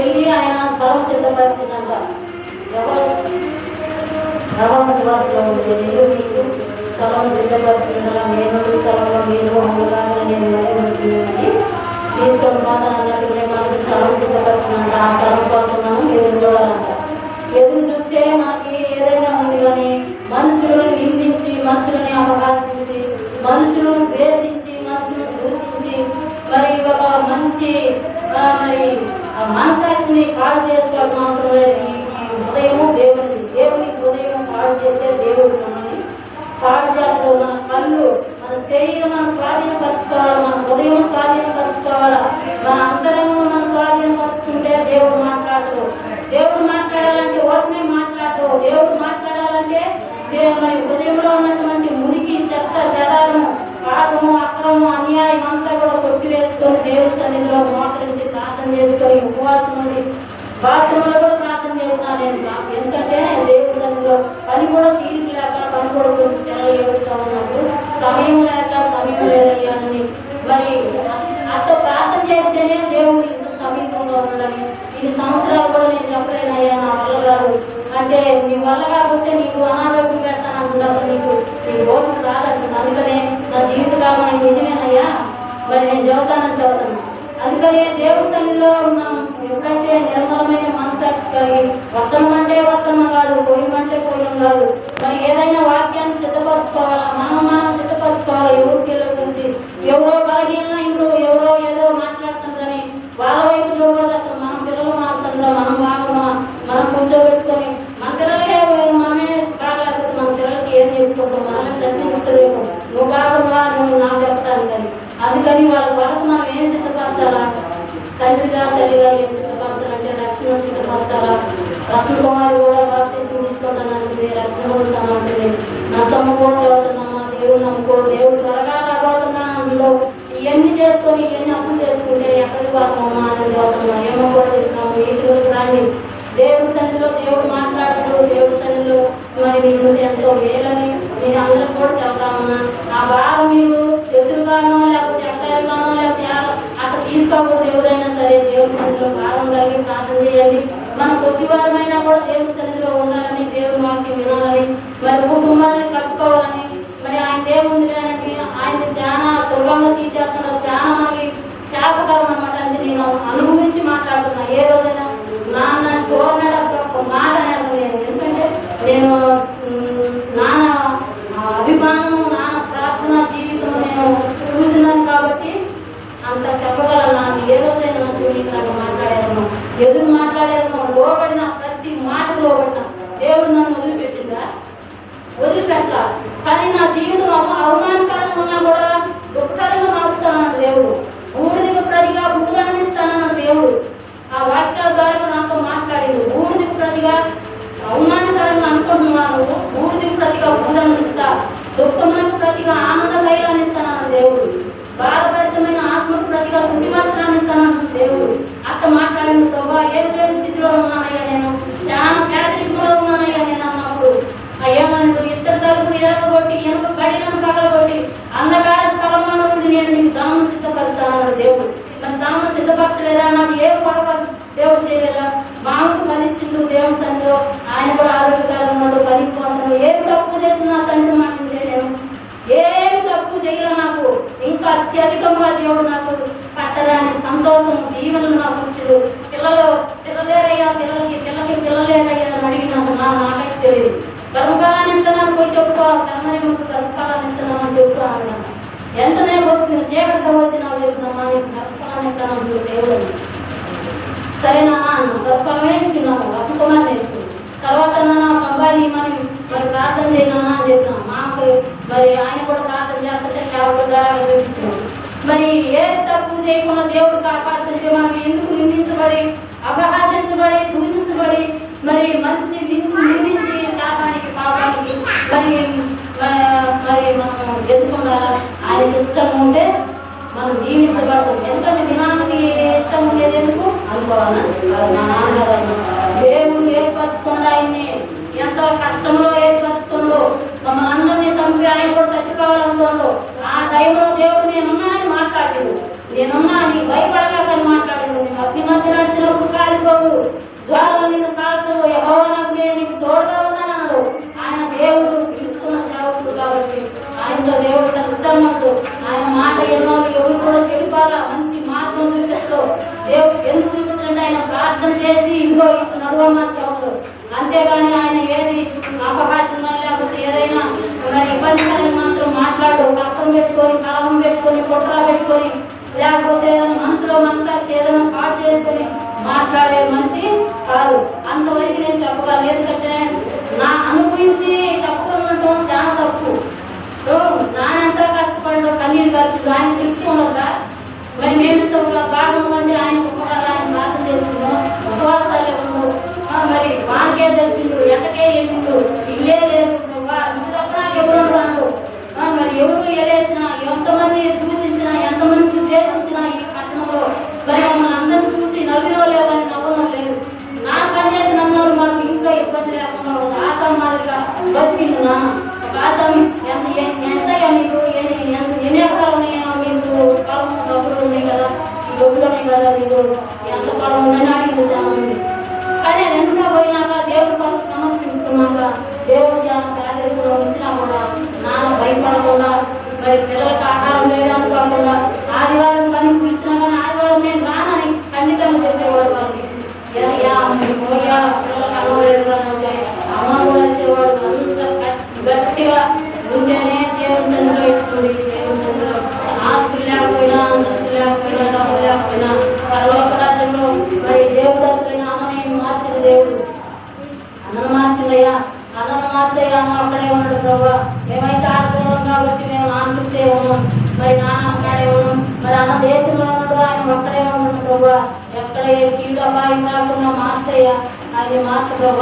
వెళ్ళి ఆయన స్థలం సిద్ధపరిచిందంట. ఎవరు వాటిలో ఉండే నేను మీకు స్థలం సిద్ధపరిచిందా, నేను స్థలంలో మీరు హోముగా నేను ఉంటుందని దీంతో మాట అన్నట్టుగా మనకి స్థలం సిద్ధపరిచిందంట. ఆ స్థలం కోసం మనం ఎదురు చూడాలంట. ఎదురు చూస్తే మనకి ఏదైనా ఉంది కానీ మనుషులను నిందించి, మనుషులని అపహాసించి, మనుషులను ద్వేషించి, మనుషులను దూషించి, మరి ఒక మంచి మరి మనసాక్షిని పాడు చేసుకోవడం అవసరం లేదు. ఈ హృదయము దేవుని హృదయం పాడు చేస్తే దేవుడు మనల్ని పాడు చేస్తాడు. మన కళ్ళు, మన శరీరం మనం స్వాధీనపరచుకోవాలి, మన హృదయం స్వాధీనపరచుకోవాలి, మన అంతరంలో మనం స్వాధీనపరచుకుంటే దేవుడు మాట్లాడతాడు. దేవుడు మాట్లాడాలంటే ఓటమే మాట్లాడతావు. దేవుడు మాట్లాడాలంటే మరి హృదయంలో ఉన్నటువంటి మురికి, చెత్త, జడాలను, పాపము, అక్రమము, అన్యాయం అంతా కూడా కొట్టివేసుకొని దేవుడి సన్నిధిలో మోకరించి ప్రార్థన చేసుకొని ఉపవాసం ఉండి బాత్రూంలో కూడా ప్రార్థన చేస్తున్నాను నేను. ఎందుకంటే దేవుడి సన్నిధిలో పని కూడా తీరిక లేక, పని కూడా కొంచెం తెరలేడుతూ ఉన్నప్పుడు సమయం లేదయ్యా అని మరి అట్లా ప్రార్థన చేస్తేనే దేవుడు ఇంత సమీపంగా ఉన్నాడని. ఈ సంవత్సరాలు కూడా నేను చెప్పలేనయ్యా, నా వల్ల కాదు అంటే నీ వల్ల కాకపోతే నీకు అనారోగ్యం పెడతాను అంటున్నాడు. నీకు ఓపిక రాదంటున్నాను. అందుకనే నా జీవితకాలం నిజమేనయ్యా, మరి నేను చదువుతాను. అందుకనే దేవుడి తల్లిలో మనం ఎప్పుడైతే నిర్మలమైన మనసాక్షి కలిగి వర్తనం అంటే వర్తనం కాదు, పోయిన అంటే పోయినం కాదు, మరి ఏదైనా వాక్యాన్ని సిద్ధపరచుకోవాలా, మనం సిద్ధపరచుకోవాలా. ఎవరికి చూసి ఎవరో బలహీనైనరు, ఎవరో ఏదో మాట్లాడుతుంటారని వాళ్ళ వైపు చూడకూడదు. అసలు మన పిల్లలు మారుతుంటారా, మనం బాగుమా, మనం కూర్చోబెట్టుకొని మన పిల్లలకే మనమే కాగలేకపోతే మన పిల్లలకి ఏం చెప్పుకుంటాం, మనమే ప్రశ్నిస్తారేమో, నువ్వు బాగుమా నువ్వు నాకు చెప్తాను కానీ. అందుకని వాళ్ళ వరకు మనం ఏం సిద్ధపరచాలా, తండ్రిగా తల్లిగా ఏం సిద్ధపరచాలంటే రక్షణ సిద్ధపరచాలా. రక్షణ కుమారి కూడా బాప్తిస్మం తీసుకోవడానికి రక్షణ పొందుతానంటుంది. నా తమ్ము కూడా చదువుతున్నామా, దేవుడు నమ్ముకో, దేవుడు త్వరగా రాబోతున్నా అందులో ఇవన్నీ చేసుకొని ఇవన్నీ అప్పులు చేసుకుంటే ఎక్కడికి పోతామమ్మా అని చదువుతున్నాం. ఏమో కూడా చెప్తున్నాము, వీటిలో రాండి. దేవుడి సన్నిధిలో దేవుడు మాట్లాడుతూ దేవుడి సన్నిధిలో మరి మీరు ఎంతో వేలని నేను అందరూ కూడా చెప్తామన్నా. ఆ బాధ మీరు ఎదురుగానో లేకపోతే ఎక్కడగానో లేకపోతే అక్కడ తీసుకోకూడదు. ఎవరైనా సరే దేవుడి సన్నిధిలో భారం కలిగి ప్రార్థన చేయండి. మనం కొద్ది వారమైనా కూడా దేవుడి సన్నిధిలో ఉండాలని, దేవుడి వాక్యం వినాలని, మరి కుటుంబాన్ని కట్టుకోవాలని, మరి ఆయన దేవుని లేనని ఆయన చాలా సులభంగా తీసేస్తున్నారు. చాలా మనకి శాపకరం అనమాట. అంటే నేను అనుభవించి మాట్లాడుతున్నా. ఏ రోజైనా నాన్న చూడనాడు అసలు ఒక మాట అనేది నేను, ఎందుకంటే నేను నాన్న అభిమానము, నాన్న ప్రార్థన జీవితం నేను చూసినాను కాబట్టి అంత చెప్పగలను. నాకు ఏ రోజైనా నాకు మాట్లాడాను, ఎదురు మాట్లాడాను, లోబడిన ప్రతి మాటకు లోబడిన దేవుడు నన్ను వదిలిపెట్టిందా, వదిలిపెట్ట. కానీ నా జీవితం అవమానకరంగా ఉన్నా కూడా దుఃఖకరంగా మారుస్తానన్నాడు దేవుడు. బూడిదిగా ప్రతిగా భూదాన్ని ఇస్తానన్నాడు దేవుడు. ఆ వాక్యాల ద్వారా నాతో మాట్లాడిండు. బూడిదికి ప్రతిగా అవమానకరంగా అనుకుంటున్నాను, బూడిదికి ప్రతిగా భూదాన్ని ఇస్తా, దుఃఖములకు ప్రతిగా ఆనంద లైలాన్ని ఇస్తానన్నాడు దేవుడు. బాధభరితమైన ఆత్మకు ప్రతిగా శుద్ధివస్త్రాన్ని ఇస్తానన్నాడు దేవుడు. అట్లా మాట్లాడిన ప్రభా ఏ స్థితిలో ఉన్నానయ్యా, నేను చాలా పేదరికంలో ఉన్నానయ్యా నేను అన్నప్పుడు అయ్యమనుడు ఇద్దరు తలుపులు ఎరగొట్టి ఎనుక గడిలను పగలగొట్టి అంధకార స్థలంలో నుండి నేను నీకు దామను సిద్ధపరుస్తానన్నాడు దేవుడు. మరి దామను సిద్ధపరచలేదా, నాకు ఏ పొరప దేవుడు చేయలేదా? మామకు ఫలించిండు దేవుని సన్నిధిలో. ఆయన కూడా ఆరోగ్యకరంగా పనికి పోతున్నాడు. ఏమి తక్కువ చేసిన తండ్రి మాట్లాడితే నేను ఏమి తక్కువ చేయలే. నాకు ఇంకా అత్యధికంగా దేవుడు నాకు పట్టరాని సంతోషం, దీవెనలు నాకు ఇచ్చాడు. పిల్లలేరయ్యా, పిల్లలకి పిల్లలేరయ్యా అని అడిగినాను. నాకైతే తెలియదు. గర్భఫలాన్ని ఇస్తున్నాను పోయి చెప్పుకోవాలి, కర్మని ముందు గర్భఫలాన్ని ఇస్తున్నామని చెప్పుకోవాలి. వెంటనే వచ్చిన చీకటిగా వచ్చినావు చెప్తున్నామా, నీకు గర్భఫలాన్ని ఇస్తాను దేవుడు. సరేనా అన్న గర్భఫలమే ఇచ్చినాము, రక్తకుమారి నేర్చుకున్నాం. తర్వాత నా అబ్బాయిని మరి ప్రార్థన చేయనా అని చెప్పినాం. మాకు మరి ఆయన కూడా ప్రార్థన చేస్తుంటే సేవకుల ద్వారా చూపించాం. మరి ఏ తప్పు చేయకుండా దేవుడు కాపాడుతుంటే మనం ఎందుకు నిందించబడి, అపహాసించబడి, దూషించబడి, మరి మంచిని నిందించి శాపానికి పాపానికి మరి మనం ఎదుర్కొండాలా? ఆయన ఇష్టం ఉంటే మనం జీవించబడతాం. ఎందుకంటే వినానికి ఇష్టం ఉండేది ఎందుకు అనుకోవాలని మా నాన్నగారు దేవుడు ఏర్పరచుకుండా ఆయన్ని ఎంతో కష్టంలో ఏర్పరచుకుంటూ మమ్మల్ని అందరినీ చంపి ఆయన కూడా చచ్చిపోవాలనుకోండు. ఆ టైంలో దేవుడు నేనున్నానని మాట్లాడాడు. నేనున్నా నీకు భయపడలేదని మాట్లాడాడు. అగ్ని మధ్య నడిచినప్పుడు కాలిపోవు, కాల్చవు, జ్వాలలు నిన్ను కాల్చవు, యెహోవా నాకు నేను నీకు తోడుగా ఉన్నానన్నాడు. ఆయన దేవుడు పిలుస్తున్న సేవకుడు కాబట్టి ఆయనతో దేవుడు ఇష్టమన్నాడు. ఆయన మాట ఎన్నో ఎవరు కూడా చెడిపోవాలా, మంచి మార్గం చూపిస్తూ దేవుడు ఎందుకు చూపించాలంటే ఆయన ప్రార్థన చేసి ఇంకో ఇప్పుడు నడువమ్మ సేవకుడు. అంతేగాని ఆయన ఏది అపహాస్యంగా లేకపోతే ఏదైనా మరి ఇబ్బంది మాత్రం మాట్లాడు, కష్టం పెట్టుకొని కలహం పెట్టుకొని కుట్ర పెట్టుకొని లేకపోతే మనసులో మనసాక్షి ఏదైనా పాటు చేసుకొని మాట్లాడే మనిషి కాదు. అంతవరకు నేను చెప్పగలను. ఎందుకంటే నా అనుభవించి చెప్పడం చాలా తప్పు. నానంతా కష్టపడ్డా కన్నీరు ఖర్చు ఆయన తృప్తి ఉండదా? మరి మేమెంత భాగం అంటే ఆయన ఉపకారాలు ఆయన ప్రార్థన చేసుకున్నాం, ఉపవాసాలు ఇవ్వము. మరి వానికే తెలిసిండు, ఎండకే వెళ్ళిండు, ఇల్లే లేదు ఇంటి తప్ప ఎవరు అన్నాడు. మరి ఎవరు వెళ్ళేసినా, ఎంతమంది దూషించినా, ఎంతమంది ద్వేషించినా ఈ పట్టణంలో మరి మమ్మల్ని అందరినీ చూసి నవ్వినో లేవని నవ్వనో లేదు. నా పని చేసి నమ్మరు మాకు ఇంట్లో ఇబ్బంది లేకుండా ఒక ఆశా మాదిరిగా బతికిండునా. ఒక ఆశామి ఎంతగా మీకు ఎన్ని ఎకరాలు ఉన్నాయో మీకు పొలం డబ్బులు ఉన్నాయి కదా, ఈ డబ్బులు ఉన్నాయి కదా, మీకు ఎంత పొలం ఉందని అడిగింది చాలా మంది. కానీ అది ఎంత పోయినాక దేవుడి కొరకు సమర్పించుకున్నాక దేవుడు చాలా ప్రాధాన్యతలో ఉంచినా కూడా నాన్న భయపడకుండా మరి పిల్లలకు ఆహారం లేదనుకోకుండా ఆదివారం పని పిలిచినా కానీ ఆదివారం నేను రానని ఖండితంగా చెప్పేవాడు. వాళ్ళకి పోయా పిల్లలకు అలవలేదు కానీ ఉంటే అమ్మ కూడా వచ్చేవాడు. అంత గట్టిగా ఉంటేనే దేవుని చంద్రలో ఇస్తుంది. దేవుని చంద్రలో ఆస్తులు లేకపోయినా, అంతస్తు లేకపోయినా, డబ్బు లేకపోయినా పరలోక రాజ్యంలో మరి దేవుడు అసలైన అన్నని మార్చిన దేవుడు. అన్నను మార్చిందయ్యా, అన్నను మార్చయ్యా అన్న అక్కడే ఉన్నాడు ప్రభా. మేమైతే ఆడుతున్నాం కాబట్టి మేము నాన్న చుట్టే ఉన్నాం, మరి నాన్న అక్కడే ఉన్నాం. మరి అన్న దేశంలో ఉన్నాడు, ఆయన ఒక్కడే ఉన్నాడు ప్రభా. ఎక్కడ ఏ కీడు అపాయం రాకుండా మార్చయ్యా, ఆయన మార్చ ప్రభా.